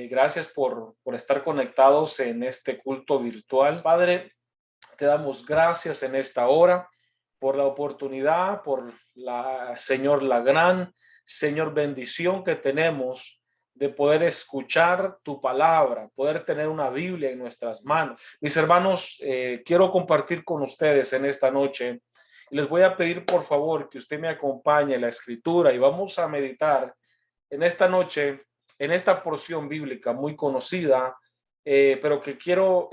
Gracias por estar conectados en este culto virtual. Padre, te damos gracias en esta hora por la oportunidad, por Señor, la gran, Señor, bendición que tenemos de poder escuchar tu palabra, poder tener una Biblia en nuestras manos. Mis hermanos, quiero compartir con ustedes en esta noche y les voy a pedir por favor que usted me acompañe en la escritura y vamos a meditar en esta noche en esta porción bíblica muy conocida, pero que quiero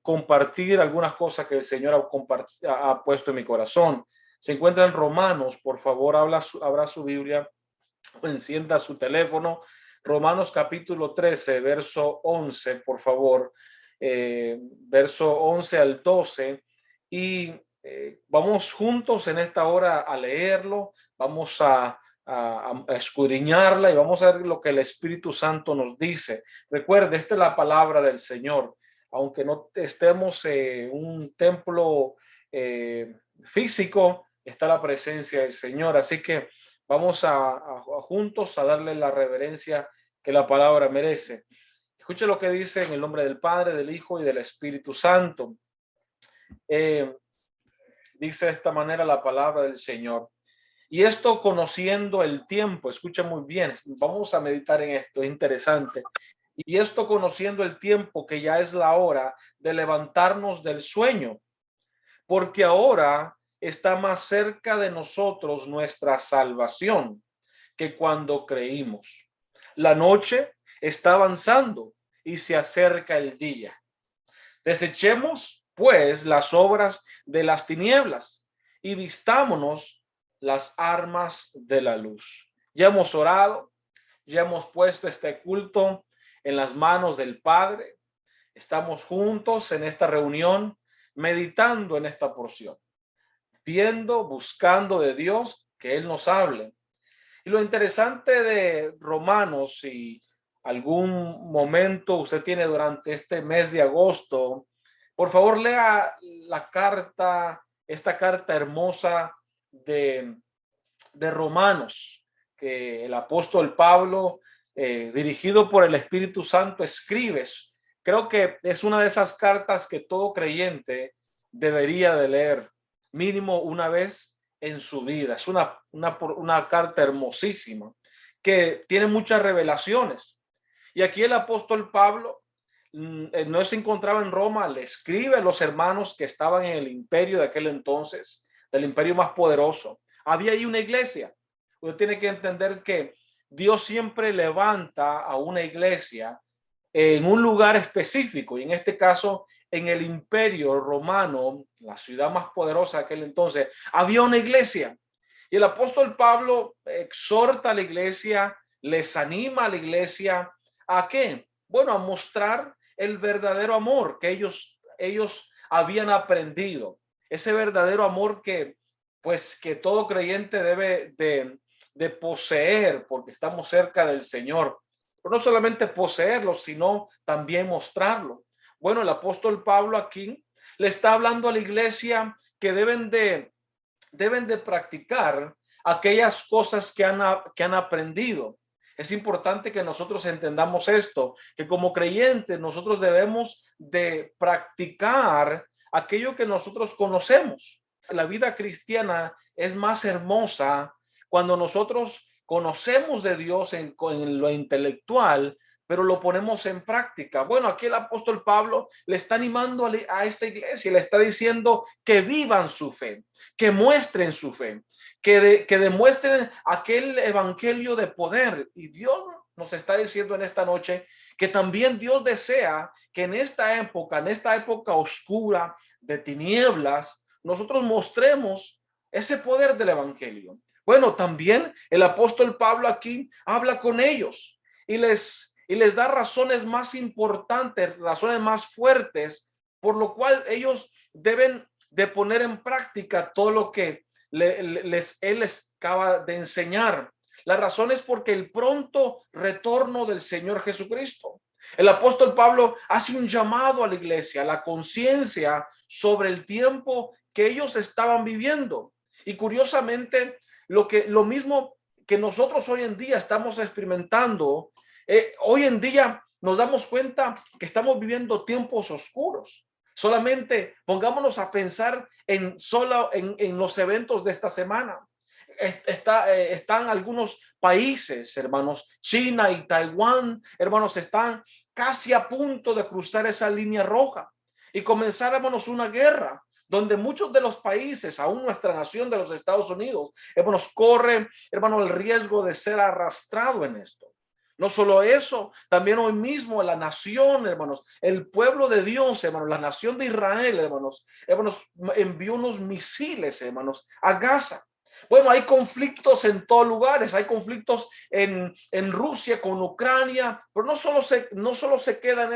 compartir algunas cosas que el Señor ha puesto en mi corazón. Se encuentra en Romanos, por favor, abra su Biblia, encienda su teléfono. Romanos capítulo 13, verso 11, por favor, verso 11 al 12. Y vamos juntos en esta hora a leerlo, vamos a escudriñarla y vamos a ver lo que el Espíritu Santo nos dice. Recuerde, esta es la palabra del Señor. Aunque no estemos en un templo físico, está la presencia del Señor. Así que vamos a juntos a darle la reverencia que la palabra merece. Escuche lo que dice en el nombre del Padre, del Hijo y del Espíritu Santo. Dice de esta manera la palabra del Señor. Y esto conociendo el tiempo, escucha muy bien, vamos a meditar en esto, es interesante. Y esto conociendo el tiempo, que ya es la hora de levantarnos del sueño, porque ahora está más cerca de nosotros nuestra salvación que cuando creímos. La noche está avanzando y se acerca el día. Desechemos, pues, las obras de las tinieblas y vistámonos las armas de la luz. Ya hemos orado, ya hemos puesto este culto en las manos del Padre. Estamos juntos en esta reunión, meditando en esta porción, viendo, buscando de Dios que Él nos hable. Y lo interesante de Romanos, si algún momento usted tiene durante este mes de agosto, por favor lea la carta, esta carta hermosa de Romanos, que el apóstol Pablo, dirigido por el Espíritu Santo, escribe. Creo que es una de esas cartas que todo creyente debería de leer mínimo una vez en su vida. Es una carta hermosísima que tiene muchas revelaciones. Y aquí el apóstol Pablo no se encontraba en Roma, le escribe a los hermanos que estaban en el imperio de aquel entonces, del imperio más poderoso. Había ahí una iglesia. Usted tiene que entender que Dios siempre levanta a una iglesia en un lugar específico, y en este caso en el imperio romano, la ciudad más poderosa de aquel entonces, había una iglesia. Y el apóstol Pablo exhorta a la iglesia, les anima a la iglesia ¿a qué? Bueno, a mostrar el verdadero amor que ellos habían aprendido. Ese verdadero amor que todo creyente debe de poseer, porque estamos cerca del Señor. Pero no solamente poseerlo, sino también mostrarlo. Bueno, el apóstol Pablo aquí le está hablando a la iglesia que deben de practicar aquellas cosas que han aprendido. Es importante que nosotros entendamos esto, que como creyentes nosotros debemos de practicar aquello que nosotros conocemos. La vida cristiana es más hermosa cuando nosotros conocemos de Dios en lo intelectual, pero lo ponemos en práctica. Bueno, aquí el apóstol Pablo le está animando a esta iglesia, le está diciendo que vivan su fe, que muestren su fe, que demuestren aquel evangelio de poder. Y Dios nos está diciendo en esta noche que también Dios desea que en esta época oscura de tinieblas, nosotros mostremos ese poder del evangelio. Bueno, también el apóstol Pablo aquí habla con ellos y les da razones más importantes, razones más fuertes, por lo cual ellos deben de poner en práctica todo lo que él les acaba de enseñar. La razón es porque el pronto retorno del Señor Jesucristo. El apóstol Pablo hace un llamado a la iglesia, a la conciencia sobre el tiempo que ellos estaban viviendo. Y curiosamente, lo mismo que nosotros hoy en día estamos experimentando Hoy en día nos damos cuenta que estamos viviendo tiempos oscuros. Solamente pongámonos a pensar en los eventos de esta semana. Están algunos países, hermanos, China y Taiwán, hermanos, están casi a punto de cruzar esa línea roja y comenzar, hermanos, una guerra donde muchos de los países, aún nuestra nación de los Estados Unidos, hermanos, corre, hermano, el riesgo de ser arrastrado en esto. No solo eso, también hoy mismo la nación, hermanos, el pueblo de Dios, hermanos, la nación de Israel, hermanos, envió unos misiles, hermanos, a Gaza. Bueno, hay conflictos en todos lugares, hay conflictos en Rusia con Ucrania, pero no solo se queda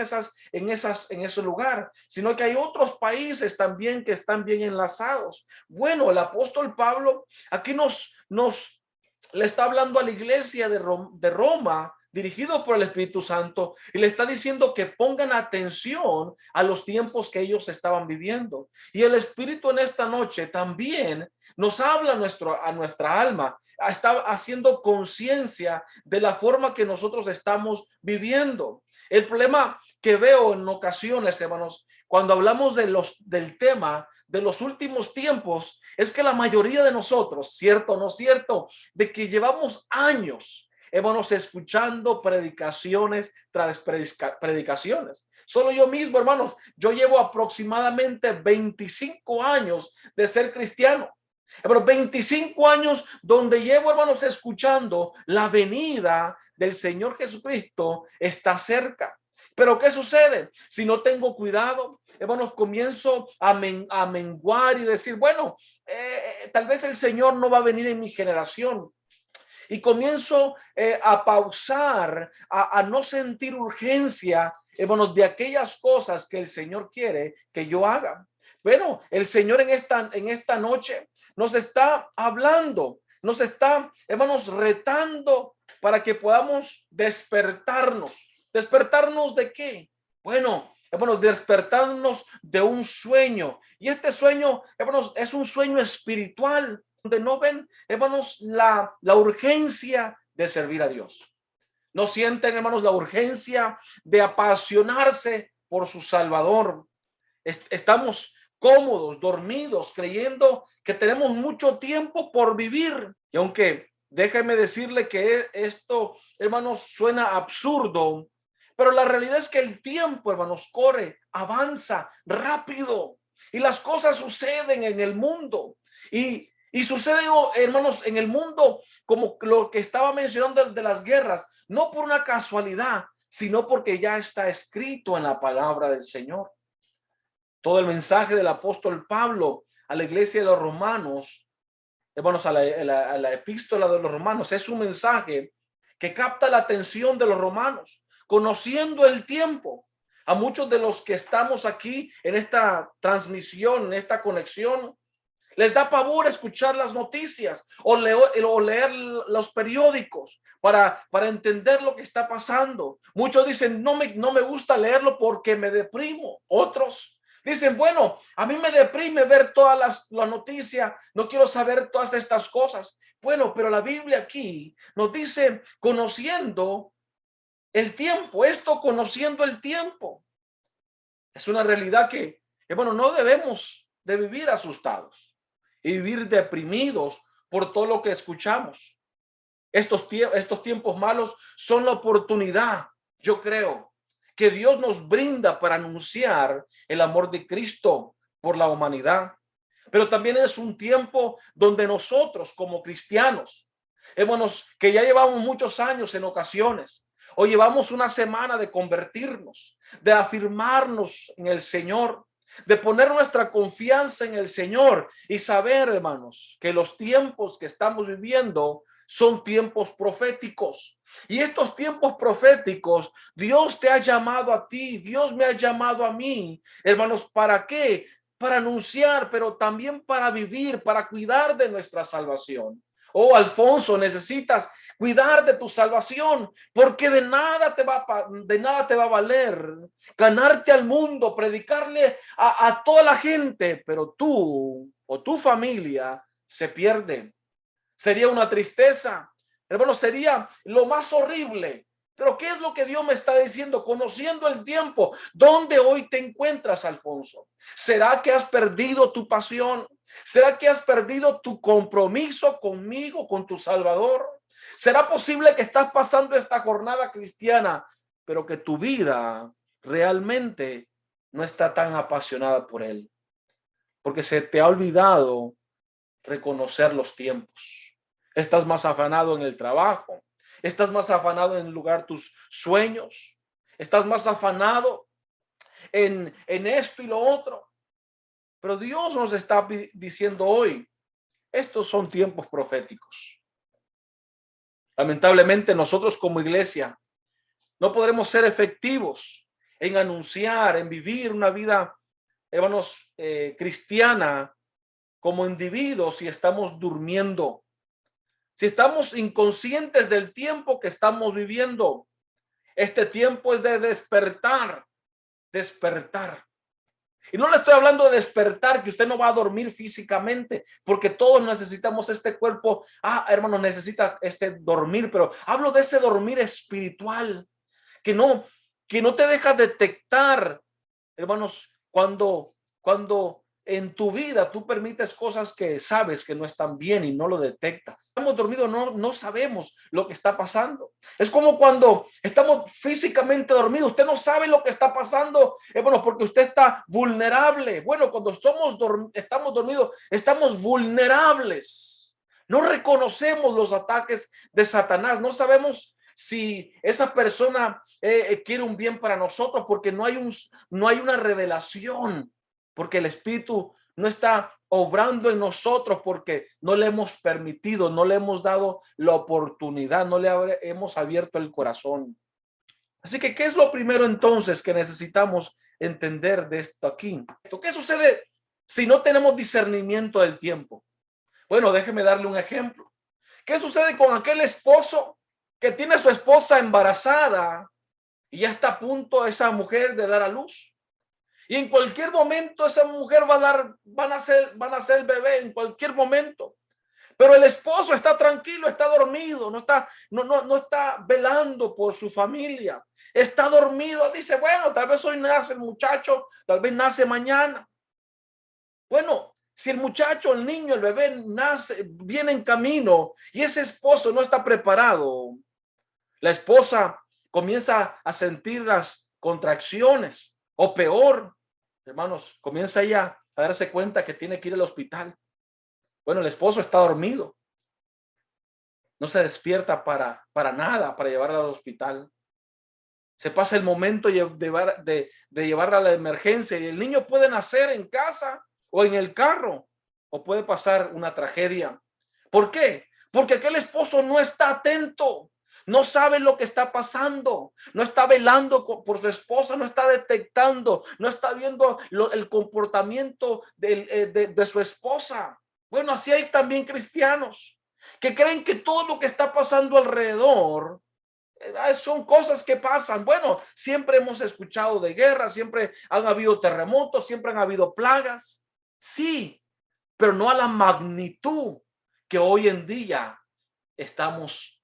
en ese lugar, sino que hay otros países también que están bien enlazados. Bueno, el apóstol Pablo aquí le está hablando a la iglesia de Roma, dirigido por el Espíritu Santo, y le está diciendo que pongan atención a los tiempos que ellos estaban viviendo. Y el Espíritu en esta noche también nos habla a nuestra alma, está haciendo conciencia de la forma que nosotros estamos viviendo. El problema que veo en ocasiones, hermanos, cuando hablamos del tema de los últimos tiempos, es que la mayoría de nosotros, cierto o no cierto, de que llevamos años, hermanos, escuchando predicaciones tras predicaciones. Solo yo mismo, hermanos, yo llevo aproximadamente 25 años de ser cristiano. Pero 25 años donde llevo, hermanos, escuchando la venida del Señor Jesucristo está cerca. Pero ¿qué sucede? Si no tengo cuidado, hermanos, comienzo a menguar y decir, bueno, tal vez el Señor no va a venir en mi generación. Y comienzo a pausar, a no sentir urgencia, hermanos, de aquellas cosas que el Señor quiere que yo haga. Bueno, el Señor en esta noche nos está hablando, nos está, hermanos, retando para que podamos despertarnos. ¿Despertarnos de qué? Bueno, hermanos, despertarnos de un sueño. Y este sueño, hermanos, es un sueño espiritual, donde no ven, hermanos, la urgencia de servir a Dios. No sienten, hermanos, la urgencia de apasionarse por su Salvador. Estamos cómodos, dormidos, creyendo que tenemos mucho tiempo por vivir. Y aunque déjeme decirle que esto, hermanos, suena absurdo, pero la realidad es que el tiempo, hermanos, corre, avanza rápido y las cosas suceden en el mundo. Y sucede, hermanos, en el mundo, como lo que estaba mencionando de las guerras, no por una casualidad, sino porque ya está escrito en la palabra del Señor. Todo el mensaje del apóstol Pablo a la iglesia de los romanos, hermanos, a la epístola de los romanos, es un mensaje que capta la atención de los romanos, conociendo el tiempo. A muchos de los que estamos aquí en esta transmisión, en esta conexión, les da pavor escuchar las noticias o leer los periódicos para entender lo que está pasando. Muchos dicen, no me gusta leerlo porque me deprimo. Otros dicen, bueno, a mí me deprime ver todas las noticias, no quiero saber todas estas cosas. Bueno, pero la Biblia aquí nos dice, conociendo el tiempo, conociendo el tiempo. Es una realidad que, bueno, no debemos de vivir asustados y vivir deprimidos por todo lo que escuchamos. Estos tiempos malos son la oportunidad, yo creo, que Dios nos brinda para anunciar el amor de Cristo por la humanidad. Pero también es un tiempo donde nosotros como cristianos, hermanos, que ya llevamos muchos años en ocasiones, o llevamos una semana de convertirnos, de afirmarnos en el Señor, de poner nuestra confianza en el Señor y saber, hermanos, que los tiempos que estamos viviendo son tiempos proféticos. Y estos tiempos proféticos, Dios te ha llamado a ti, Dios me ha llamado a mí, hermanos, ¿para qué? Para anunciar, pero también para vivir, para cuidar de nuestra salvación. Oh, Alfonso, necesitas cuidar de tu salvación, porque de nada te va a valer ganarte al mundo, predicarle a toda la gente, pero tú o tu familia se pierde. Sería una tristeza, hermano, sería lo más horrible. Pero ¿qué es lo que Dios me está diciendo? Conociendo el tiempo, ¿dónde hoy te encuentras, Alfonso? ¿Será que has perdido tu pasión? ¿Será que has perdido tu compromiso conmigo, con tu Salvador? ¿Será posible que estás pasando esta jornada cristiana, pero que tu vida realmente no está tan apasionada por Él? Porque se te ha olvidado reconocer los tiempos. Estás más afanado en el trabajo. Estás más afanado en lugar tus sueños. Estás más afanado en esto y lo otro. Pero Dios nos está diciendo hoy, estos son tiempos proféticos. Lamentablemente nosotros como iglesia no podremos ser efectivos en anunciar, en vivir una vida, hermanos, cristiana como individuos si estamos durmiendo, si estamos inconscientes del tiempo que estamos viviendo. Este tiempo es de despertar, despertar. Y no le estoy hablando de despertar, que usted no va a dormir físicamente, porque todos necesitamos este cuerpo. Hermano, necesita dormir, pero hablo de ese dormir espiritual, que no te deja detectar, hermanos, cuando en tu vida tú permites cosas que sabes que no están bien y no lo detectas. Estamos dormidos, no sabemos lo que está pasando. Es como cuando estamos físicamente dormidos, usted no sabe lo que está pasando, bueno, porque usted está vulnerable. Bueno, cuando estamos dormidos, estamos vulnerables. No reconocemos los ataques de Satanás, no sabemos si esa persona quiere un bien para nosotros, porque no hay una revelación, porque el Espíritu no está obrando en nosotros, porque no le hemos permitido, no le hemos dado la oportunidad, no le hemos abierto el corazón. Así que, ¿qué es lo primero entonces que necesitamos entender de esto aquí? ¿Qué sucede si no tenemos discernimiento del tiempo? Bueno, déjeme darle un ejemplo. ¿Qué sucede con aquel esposo que tiene a su esposa embarazada y ya está a punto esa mujer de dar a luz? Y en cualquier momento esa mujer va a nacer el bebé en cualquier momento. Pero el esposo está tranquilo, está dormido, no está velando por su familia. Está dormido, dice, bueno, tal vez hoy nace el muchacho, tal vez nace mañana. Bueno, si el muchacho, el niño, el bebé nace, viene en camino y ese esposo no está preparado, la esposa comienza a sentir las contracciones o peor, hermanos, comienza ella a darse cuenta que tiene que ir al hospital. Bueno, el esposo está dormido. No se despierta para nada, para llevarla al hospital. Se pasa el momento de llevarla a la emergencia y el niño puede nacer en casa o en el carro o puede pasar una tragedia. ¿Por qué? Porque aquel esposo no está atento. No sabe lo que está pasando, no está velando por su esposa, no está detectando, no está viendo el comportamiento de su esposa. Bueno, así hay también cristianos que creen que todo lo que está pasando alrededor son cosas que pasan. Bueno, siempre hemos escuchado de guerras, siempre han habido terremotos, siempre han habido plagas. Sí, pero no a la magnitud que hoy en día estamos.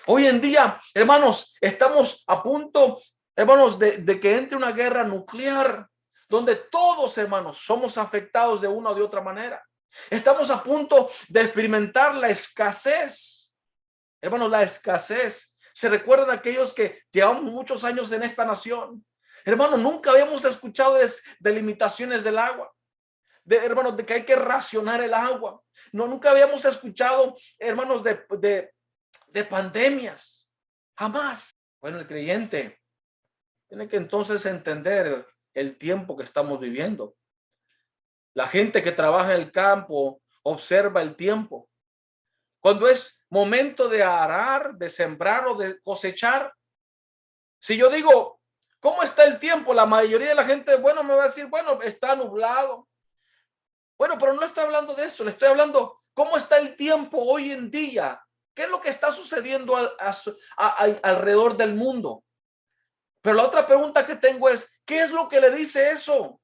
Hoy en día, hermanos, estamos a punto, hermanos, de que entre una guerra nuclear, donde todos, hermanos, somos afectados de una o de otra manera. Estamos a punto de experimentar la escasez. Hermanos, la escasez. ¿Se recuerdan aquellos que llevamos muchos años en esta nación? Hermanos, nunca habíamos escuchado de limitaciones del agua. Hermanos, de que hay que racionar el agua. Nunca habíamos escuchado, hermanos, de pandemias. Jamás. Bueno, el creyente tiene que entonces entender el tiempo que estamos viviendo. La gente que trabaja en el campo observa el tiempo. Cuando es momento de arar, de sembrar o de cosechar. Si yo digo, ¿cómo está el tiempo? La mayoría de la gente, bueno, me va a decir, bueno, está nublado. Bueno, pero no estoy hablando de eso, le estoy hablando cómo está el tiempo hoy en día. ¿Qué es lo que está sucediendo alrededor del mundo? Pero la otra pregunta que tengo es, ¿qué es lo que le dice eso?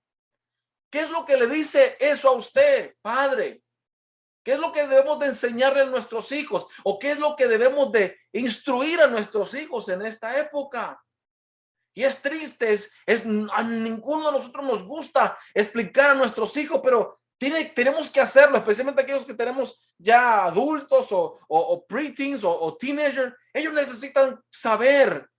¿Qué es lo que le dice eso a usted, padre? ¿Qué es lo que debemos de enseñarle a nuestros hijos? ¿O qué es lo que debemos de instruir a nuestros hijos en esta época? Y es triste, a ninguno de nosotros nos gusta explicar a nuestros hijos, pero tenemos que hacerlo, especialmente aquellos que tenemos ya adultos o preteens o teenagers. Ellos necesitan saber,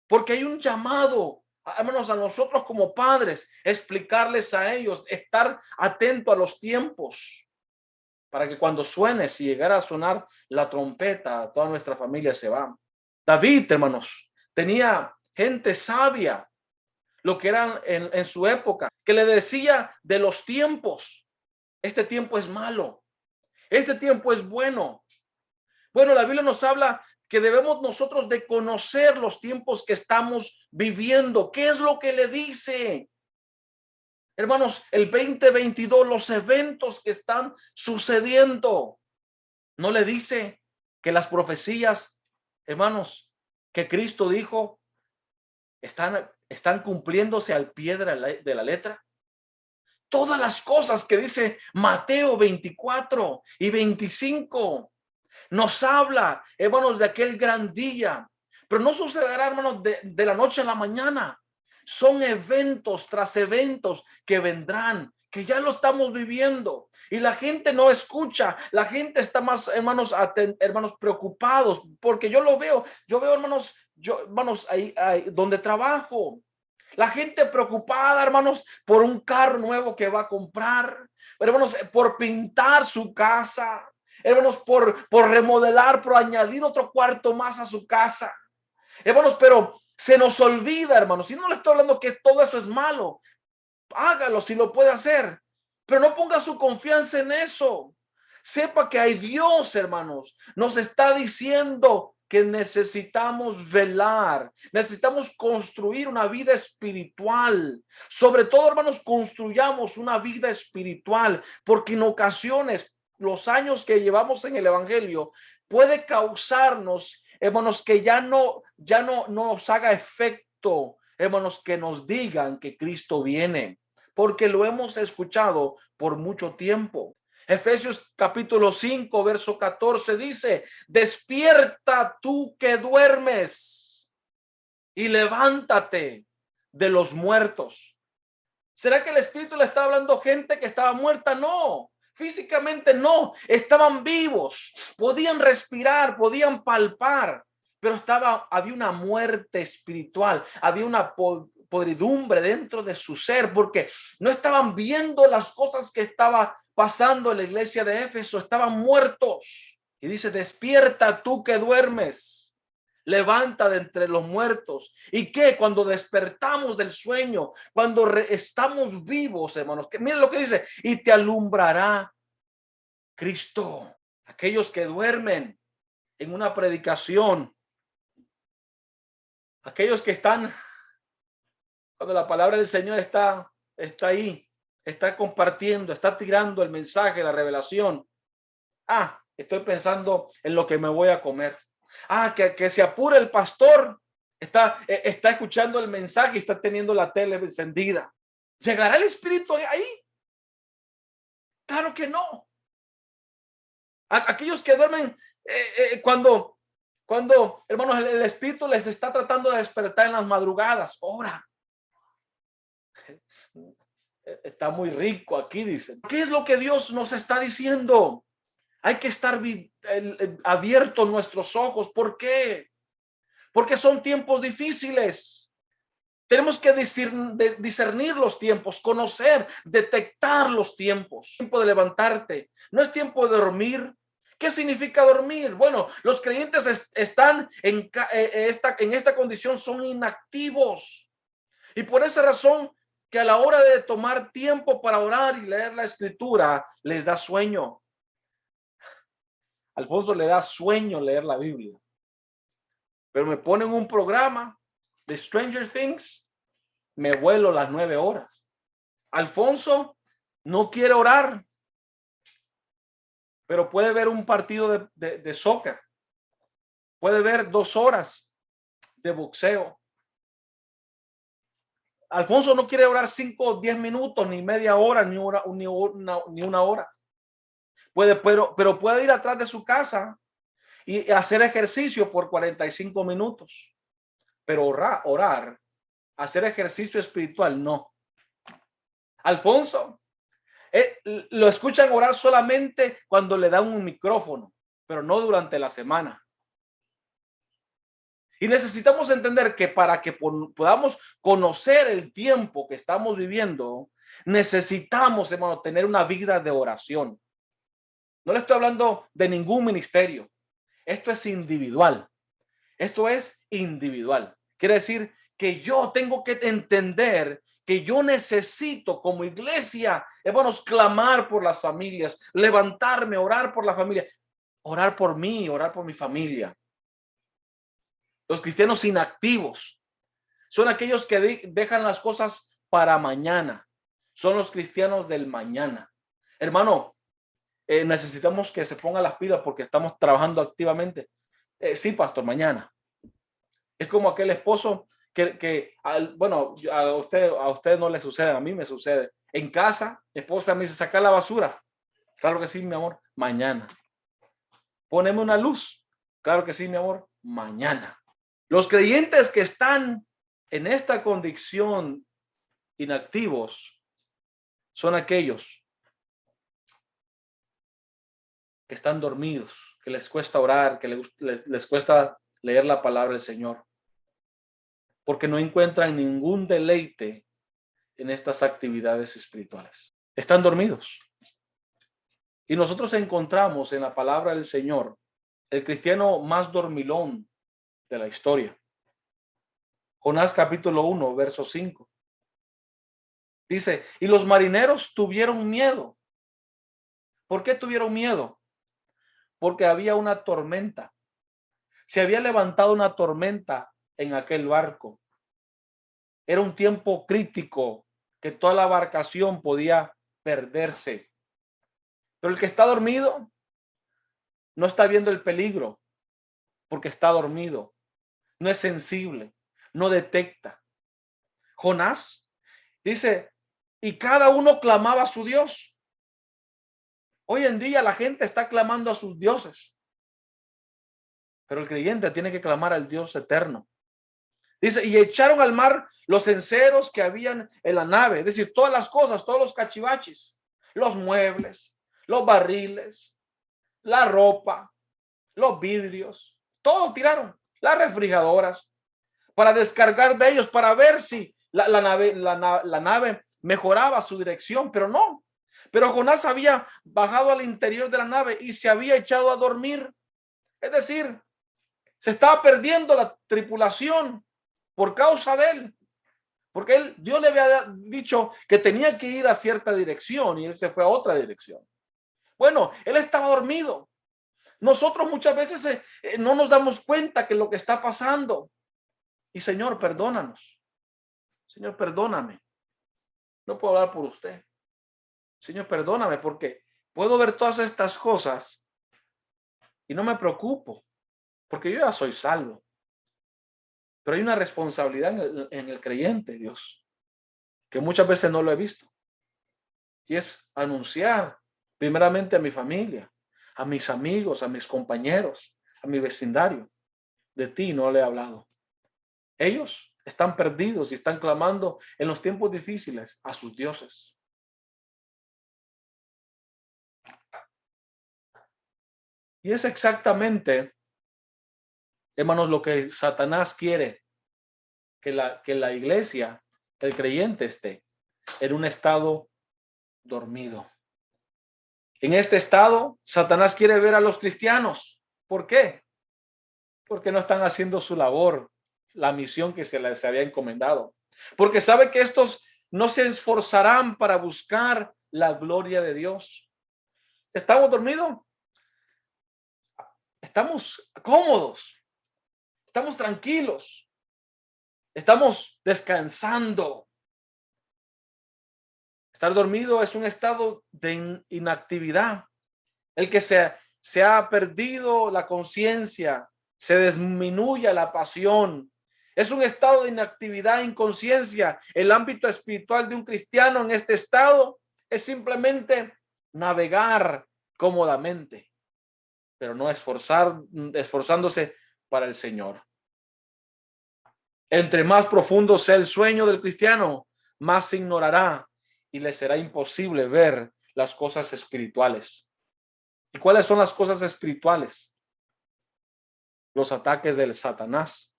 porque hay un llamado, hermanos, a nosotros como padres, explicarles a ellos, estar atento a los tiempos, para que cuando suene, si llegara a sonar la trompeta, toda nuestra familia se va. David, hermanos, tenía gente sabia, lo que eran en su época, que le decía de los tiempos: este tiempo es malo, este tiempo es bueno. Bueno, la Biblia nos habla que debemos nosotros de conocer los tiempos que estamos viviendo. ¿Qué es lo que le dice? Hermanos, el 2022, los eventos que están sucediendo, ¿no le dice que las profecías, hermanos, que Cristo dijo están cumpliéndose al pie de la letra? Todas las cosas que dice Mateo 24 y 25 nos habla, hermanos, de aquel gran día. Pero no sucederá, hermanos, de la noche a la mañana. Son eventos tras eventos que vendrán, que ya lo estamos viviendo. Y la gente no escucha. La gente está más, hermanos, hermanos, preocupados. Porque yo lo veo. Yo veo, hermanos, ahí donde trabajo. La gente preocupada, hermanos, por un carro nuevo que va a comprar. Hermanos, por pintar su casa. Hermanos, por remodelar, por añadir otro cuarto más a su casa. Hermanos, pero se nos olvida, hermanos. Y no le estoy hablando que todo eso es malo. Hágalo si lo puede hacer. Pero no ponga su confianza en eso. Sepa que hay Dios, hermanos. Nos está diciendo que necesitamos velar, necesitamos construir una vida espiritual. Sobre todo, hermanos, construyamos una vida espiritual, porque en ocasiones los años que llevamos en el evangelio puede causarnos, hermanos, que ya no nos haga efecto, hermanos, que nos digan que Cristo viene, porque lo hemos escuchado por mucho tiempo. Efesios capítulo 5, verso 14 dice: despierta tú que duermes y levántate de los muertos. ¿Será que el Espíritu le está hablando a gente que estaba muerta? No, físicamente no, estaban vivos, podían respirar, podían palpar, pero había una muerte espiritual, había una podridumbre dentro de su ser, porque no estaban viendo las cosas que estaba pasando en la iglesia de Éfeso, estaban muertos. Y dice: despierta tú que duermes, levanta de entre los muertos. Y que cuando despertamos del sueño, cuando estamos vivos, hermanos, que miren lo que dice: y te alumbrará Cristo. Aquellos que duermen en una predicación, aquellos que están, cuando la palabra del Señor está ahí, está compartiendo, está tirando el mensaje, la revelación. Estoy pensando en lo que me voy a comer. Que se apure el pastor. Está escuchando el mensaje y está teniendo la tele encendida. ¿Llegará el Espíritu ahí? Claro que no. Aquellos que duermen cuando, hermanos, el Espíritu les está tratando de despertar en las madrugadas. Ora. Está muy rico aquí, dicen. ¿Qué es lo que Dios nos está diciendo? Hay que estar abiertos nuestros ojos. ¿Por qué? Porque son tiempos difíciles. Tenemos que discernir los tiempos, conocer, detectar los tiempos. Tiempo de levantarte, no es tiempo de dormir. ¿Qué significa dormir? Bueno, los creyentes están en esta condición, son inactivos. Y por esa razón que a la hora de tomar tiempo para orar y leer la escritura, les da sueño. Alfonso le da sueño leer la Biblia. Pero me ponen un programa de Stranger Things, me vuelo las 9 horas. Alfonso no quiere orar, pero puede ver un partido de soccer. Puede ver 2 horas de boxeo. Alfonso no quiere orar 5 o 10 minutos, ni media hora, ni una hora. pero puede ir atrás de su casa y hacer ejercicio por 45 minutos. Pero orar, hacer ejercicio espiritual, no. Alfonso, lo escuchan orar solamente cuando le dan un micrófono, pero no durante la semana. Y necesitamos entender que para que podamos conocer el tiempo que estamos viviendo, necesitamos, hermano, tener una vida de oración. No le estoy hablando de ningún ministerio. Esto es individual. Esto es individual. Quiere decir que yo tengo que entender que yo necesito como iglesia, hermanos, clamar por las familias, levantarme, orar por la familia, orar por mí, orar por mi familia. Los cristianos inactivos son aquellos que dejan las cosas para mañana. Son los cristianos del mañana. Hermano, necesitamos que se ponga las pilas porque estamos trabajando activamente. Sí, pastor, mañana. Es como aquel esposo bueno, a usted no le sucede, a mí me sucede. En casa, mi esposa me dice, saca la basura. Claro que sí, mi amor, mañana. Poneme una luz. Claro que sí, mi amor, mañana. Los creyentes que están en esta condición inactivos son aquellos que están dormidos, que les cuesta orar, que les cuesta leer la palabra del Señor, porque no encuentran ningún deleite en estas actividades espirituales. Están dormidos. Y nosotros encontramos en la palabra del Señor el cristiano más dormilón de la historia. Jonás capítulo 1, verso 5. Dice, y los marineros tuvieron miedo. ¿Por qué tuvieron miedo? Porque había una tormenta. Se había levantado una tormenta en aquel barco. Era un tiempo crítico que toda la embarcación podía perderse. Pero el que está dormido no está viendo el peligro porque está dormido. No es sensible, no detecta. Jonás dice, y cada uno clamaba a su Dios. Hoy en día la gente está clamando a sus dioses, pero el creyente tiene que clamar al Dios eterno. Dice, y echaron al mar los enseres que habían en la nave, es decir, todas las cosas, todos los cachivaches, los muebles, los barriles, la ropa, los vidrios, todo tiraron, las refrigeradoras, para descargar de ellos, para ver si la nave mejoraba su dirección, pero no. Pero Jonás había bajado al interior de la nave y se había echado a dormir. Es decir, se estaba perdiendo la tripulación por causa de él. Porque Dios le había dicho que tenía que ir a cierta dirección y él se fue a otra dirección. Bueno, él estaba dormido. Nosotros muchas veces no nos damos cuenta que lo que está pasando. Y Señor, perdónanos. Señor, perdóname. No puedo hablar por usted. Señor, perdóname porque puedo ver todas estas cosas y no me preocupo porque yo ya soy salvo. Pero hay una responsabilidad en el creyente, Dios, que muchas veces no lo he visto. Y es anunciar primeramente a mi familia, a mis amigos, a mis compañeros, a mi vecindario. De ti no le he hablado. Ellos están perdidos y están clamando en los tiempos difíciles a sus dioses. Y es exactamente, hermanos, lo que Satanás quiere, que la iglesia, el creyente esté en un estado dormido. En este estado, Satanás quiere ver a los cristianos. ¿Por qué? Porque no están haciendo su labor, la misión que se les había encomendado. Porque sabe que estos no se esforzarán para buscar la gloria de Dios. ¿Estamos dormidos? Estamos cómodos. Estamos tranquilos. Estamos descansando. Estar dormido es un estado de inactividad. El que se ha perdido la conciencia, se disminuye la pasión. Es un estado de inactividad, inconsciencia. El ámbito espiritual de un cristiano en este estado es simplemente navegar cómodamente, pero no esforzándose para el Señor. Entre más profundo sea el sueño del cristiano, más se ignorará y le será imposible ver las cosas espirituales. ¿Y cuáles son las cosas espirituales? Los ataques del Satanás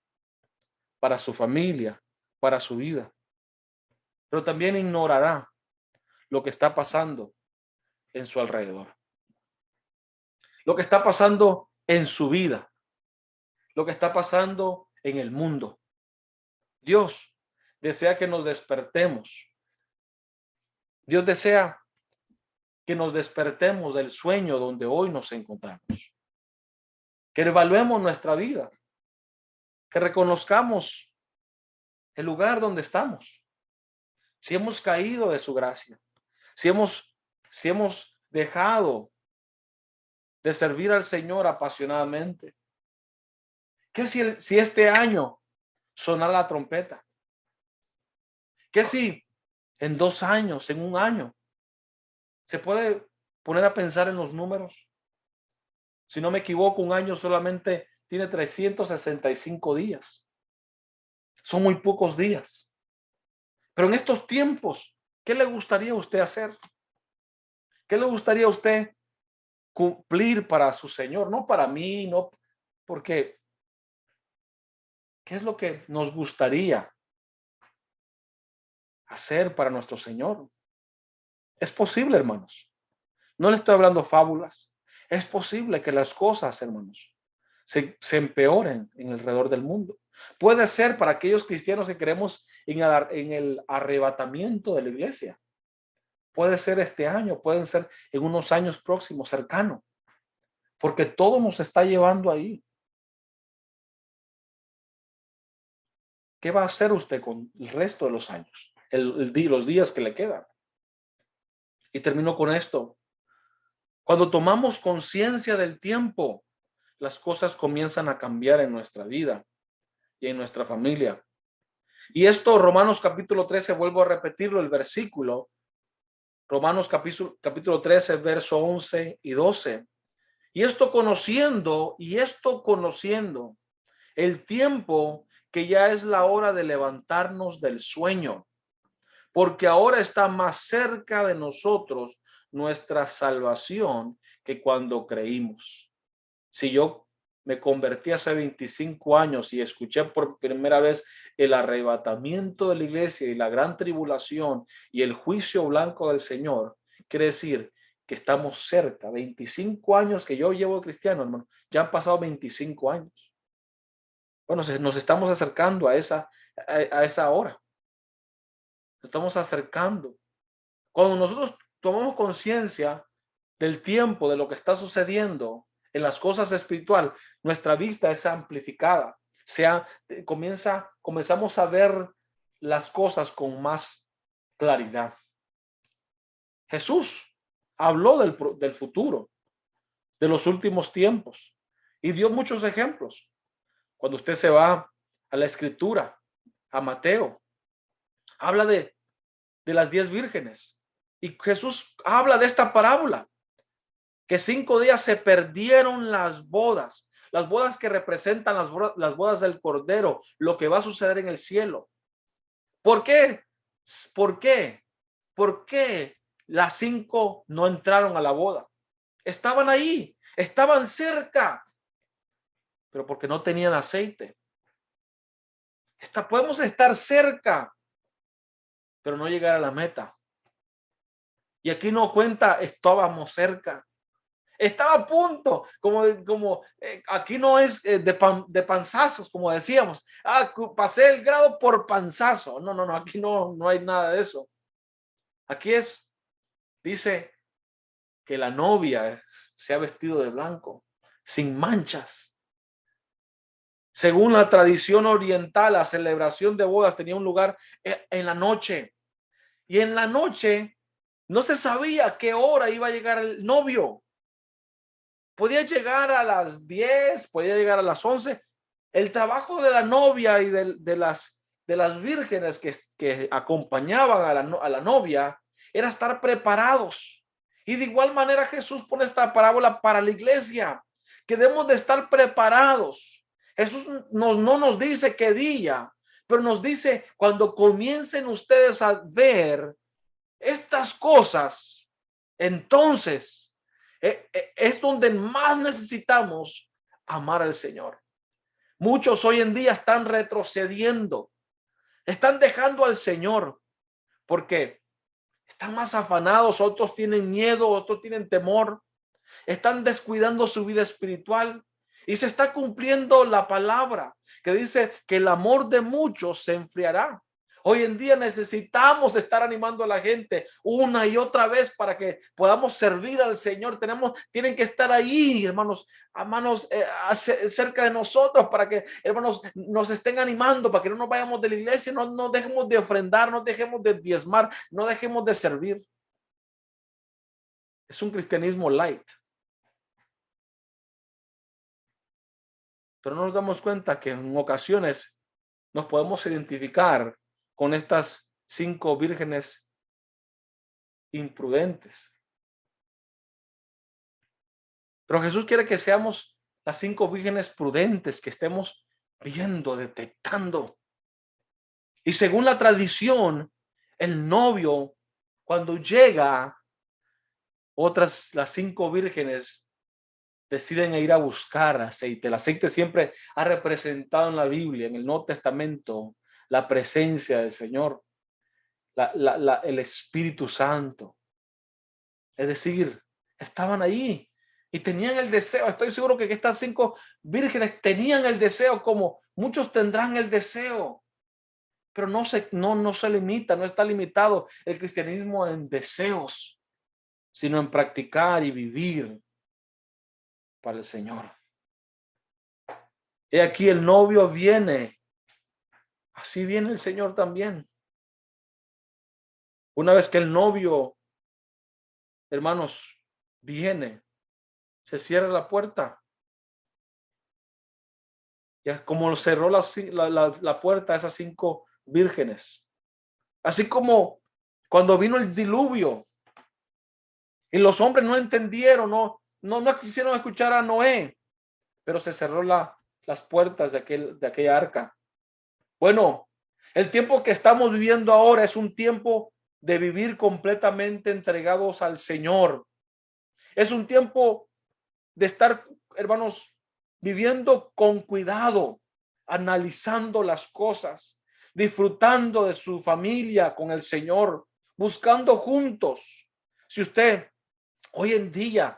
para su familia, para su vida. Pero también ignorará lo que está pasando en su alrededor, lo que está pasando en su vida, lo que está pasando en el mundo. Dios desea que nos despertemos. Dios desea que nos despertemos del sueño donde hoy nos encontramos, que evaluemos nuestra vida, que reconozcamos el lugar donde estamos, si hemos caído de su gracia, si hemos dejado de servir al Señor apasionadamente. ¿Qué si este año sonara la trompeta? ¿Qué si en 2 años, en 1 año? ¿Se puede poner a pensar en los números? Si no me equivoco, 1 año solamente tiene 365 días. Son muy pocos días. Pero en estos tiempos, ¿qué le gustaría a usted hacer? ¿Qué le gustaría a usted cumplir para su Señor? No para mí, no, porque ¿qué es lo que nos gustaría hacer para nuestro Señor? Es posible, hermanos. No le estoy hablando fábulas. Es posible que las cosas, hermanos, se empeoren en alrededor del mundo. Puede ser para aquellos cristianos que creemos en el arrebatamiento de la iglesia. Puede ser este año, pueden ser en unos años próximos, cercanos, porque todo nos está llevando ahí. ¿Qué va a hacer usted con el resto de los años? Los días que le quedan. Y termino con esto. Cuando tomamos conciencia del tiempo, las cosas comienzan a cambiar en nuestra vida y en nuestra familia. Y esto, Romanos capítulo 13, vuelvo a repetirlo, el versículo, Romanos capítulo 13, verso 11 y 12. Y esto conociendo el tiempo, que ya es la hora de levantarnos del sueño, porque ahora está más cerca de nosotros nuestra salvación que cuando creímos. Si yo me convertí hace 25 años y escuché por primera vez el arrebatamiento de la iglesia y la gran tribulación y el juicio blanco del Señor, quiere decir que estamos cerca. 25 años que yo llevo cristiano, hermano, ya han pasado 25 años. Bueno, nos estamos acercando a esa hora. Nos estamos acercando. Cuando nosotros tomamos conciencia del tiempo, de lo que está sucediendo en las cosas espirituales, nuestra vista es amplificada. Comenzamos a ver las cosas con más claridad. Jesús habló del futuro, de los últimos tiempos, y dio muchos ejemplos. Cuando usted se va a la escritura, a Mateo, habla de las 10 vírgenes, y Jesús habla de esta parábola, que 5 días se perdieron las bodas que representan las bodas del Cordero, lo que va a suceder en el cielo. ¿Por qué? ¿Por qué? ¿Por qué las 5 no entraron a la boda? Estaban ahí, estaban cerca, pero porque no tenían aceite. Podemos estar cerca, pero no llegar a la meta. Y aquí no cuenta, estábamos cerca. Estaba a punto, aquí no es de panzazos, como decíamos. Pasé el grado por panzazo. No, aquí no hay nada de eso. Aquí dice que la novia se ha vestido de blanco, sin manchas. Según la tradición oriental, la celebración de bodas tenía un lugar en la noche. Y en la noche no se sabía a qué hora iba a llegar el novio. Podía llegar a las 10, podía llegar a las 11. El trabajo de la novia y de las vírgenes que acompañaban a la novia era estar preparados Y de igual manera Jesús pone esta parábola para la iglesia, que debemos de estar preparados. Jesús no nos dice qué día, pero nos dice cuando comiencen ustedes a ver estas cosas, entonces es donde más necesitamos amar al Señor. Muchos hoy en día están retrocediendo, están dejando al Señor porque están más afanados, otros tienen miedo, otros tienen temor, están descuidando su vida espiritual y se está cumpliendo la palabra que dice que el amor de muchos se enfriará. Hoy en día necesitamos estar animando a la gente una y otra vez para que podamos servir al Señor. Tienen que estar ahí, hermanos, cerca de nosotros para que, hermanos, nos estén animando, para que no nos vayamos de la iglesia, no dejemos de ofrendar, no dejemos de diezmar, no dejemos de servir. Es un cristianismo light. Pero no nos damos cuenta que en ocasiones nos podemos identificar con estas 5 vírgenes imprudentes. Pero Jesús quiere que seamos las 5 vírgenes prudentes, que estemos viendo, detectando. Y según la tradición, el novio, cuando llega, las 5 vírgenes deciden ir a buscar aceite. El aceite siempre ha representado en la Biblia, en el Nuevo Testamento, la presencia del Señor, el Espíritu Santo. Es decir, estaban ahí y tenían el deseo. Estoy seguro que estas 5 vírgenes tenían el deseo, como muchos tendrán el deseo, pero no se limita, no está limitado el cristianismo en deseos, sino en practicar y vivir para el Señor. Y aquí el novio viene, así viene el Señor también. Una vez que el novio, hermanos, viene, se cierra la puerta. Ya como cerró la puerta a esas 5 vírgenes. Así como cuando vino el diluvio y los hombres no entendieron, no quisieron escuchar a Noé, pero se cerró las puertas de aquella arca. Bueno, el tiempo que estamos viviendo ahora es un tiempo de vivir completamente entregados al Señor. Es un tiempo de estar, hermanos, viviendo con cuidado, analizando las cosas, disfrutando de su familia con el Señor, buscando juntos. Si usted hoy en día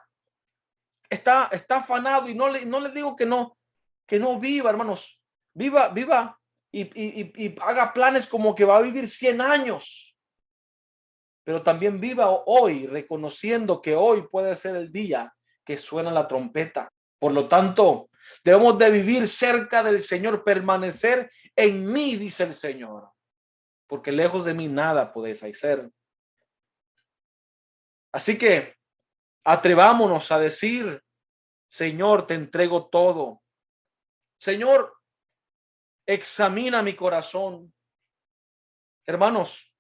está afanado, y no le digo que no viva, hermanos, viva y haga planes como que va a vivir 100 años, pero también viva hoy reconociendo que hoy puede ser el día que suena la trompeta. Por lo tanto, debemos de vivir cerca del Señor, permanecer en mí, dice el Señor, porque lejos de mí nada podéis hacer. Así que atrevámonos a decir: Señor, te entrego todo. Señor, examina mi corazón. Hermanos,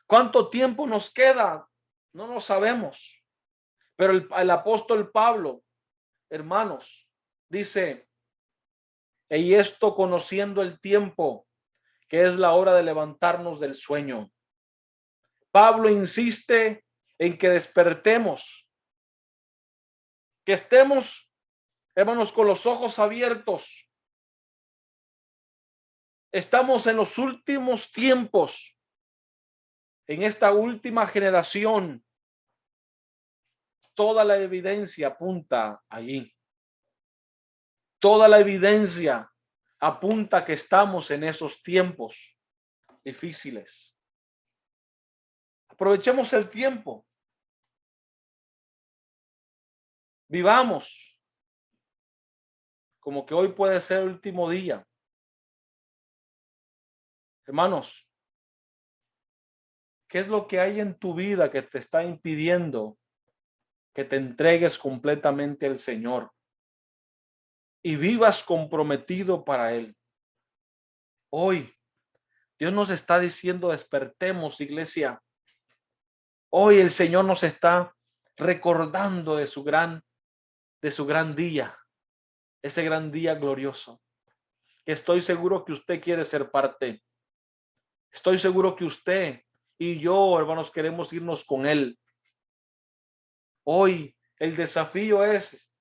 ¿cuánto tiempo nos queda? No lo sabemos. Pero el apóstol Pablo, hermanos, dice: y esto conociendo el tiempo, que es la hora de levantarnos del sueño. Pablo insiste en que despertemos, que estemos, hermanos, con los ojos abiertos. Estamos en los últimos tiempos, en esta última generación. Toda la evidencia apunta allí. Toda la evidencia apunta que estamos en esos tiempos difíciles. Aprovechemos el tiempo. Vivamos como que hoy puede ser el último día. Hermanos, ¿qué es lo que hay en tu vida que te está impidiendo que te entregues completamente al Señor y vivas comprometido para Él? Hoy Dios nos está diciendo: despertemos, iglesia. Hoy el Señor nos está recordando de su gran día, ese gran día glorioso, que estoy seguro que usted quiere ser parte. Estoy seguro que usted y yo, hermanos, queremos irnos con él. Hoy el desafío es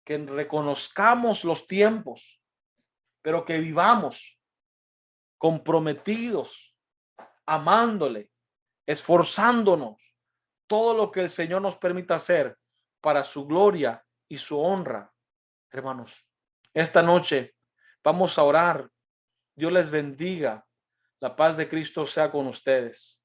que reconozcamos los tiempos, pero que vivamos comprometidos, amándole, esforzándonos, todo lo que el Señor nos permita hacer para su gloria y su honra. Hermanos, esta noche vamos a orar. Dios les bendiga. La paz de Cristo sea con ustedes.